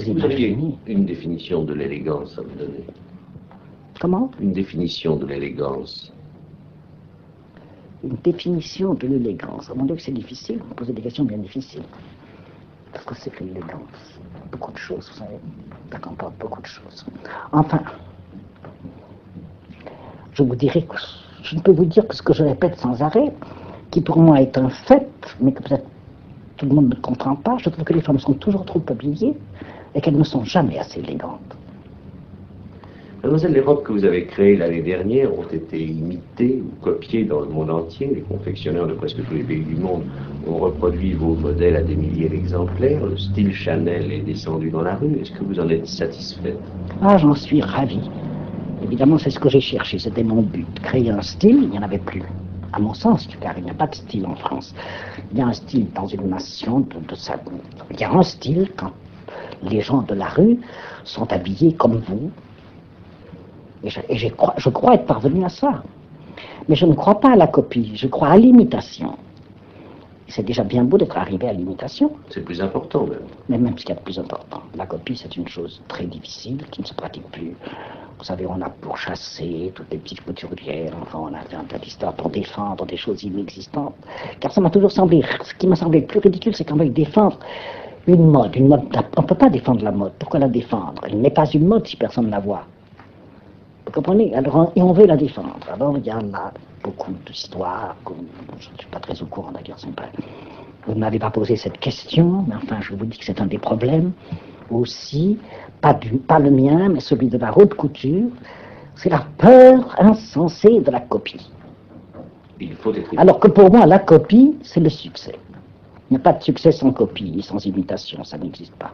Vous auriez une définition de l'élégance à me donner? Comment? Une définition de l'élégance. Une définition de l'élégance. Mon Dieu, que c'est difficile. Vous posez des questions bien difficiles. Parce que c'est que l'élégance. Beaucoup de choses, vous savez. Ça comporte beaucoup de choses. Enfin, je vous dirai que je ne peux vous dire que ce que je répète sans arrêt, qui pour moi est un fait, mais que peut-être tout le monde ne comprend pas, je trouve que les femmes sont toujours trop habillées et qu'elles ne sont jamais assez élégantes. Mademoiselle, les robes que vous avez créées l'année dernière ont été imitées ou copiées dans le monde entier. Les confectionneurs de presque tous les pays du monde ont reproduit vos modèles à des milliers d'exemplaires. Le style Chanel est descendu dans la rue. Est-ce que vous en êtes satisfaite? Ah, j'en suis ravie. Évidemment, c'est ce que j'ai cherché, c'était mon but. Créer un style, il n'y en avait plus. À mon sens, car il n'y a pas de style en France. Il y a un style dans une nation de ça. Il y a un style quand les gens de la rue sont habillés comme vous. Et je crois être parvenu à ça. Mais je ne crois pas à la copie, je crois à l'imitation. C'est déjà bien beau d'être arrivé à l'imitation. C'est plus important même. Mais même ce qu'il y a de plus important. La copie, c'est une chose très difficile qui ne se pratique plus. Vous savez, on a pourchassé toutes les petites couturières, enfin, on a fait un tas d'histoires pour défendre des choses inexistantes. Car ça m'a toujours semblé, ce qui m'a semblé le plus ridicule, c'est qu'on veuille défendre une mode. On ne peut pas défendre la mode. Pourquoi la défendre? Elle n'est pas une mode si personne ne la voit. Vous comprenez? Alors, et on veut la défendre. Alors, il y a là beaucoup d'histoires, je ne suis pas très au courant d'ailleurs, vous ne m'avez pas posé cette question, mais enfin, je vous dis que c'est un des problèmes aussi, pas le mien, mais celui de la haute couture, c'est la peur insensée de la copie. Il faut être... Alors que pour moi, la copie, c'est le succès. Il n'y a pas de succès sans copie, sans imitation, ça n'existe pas.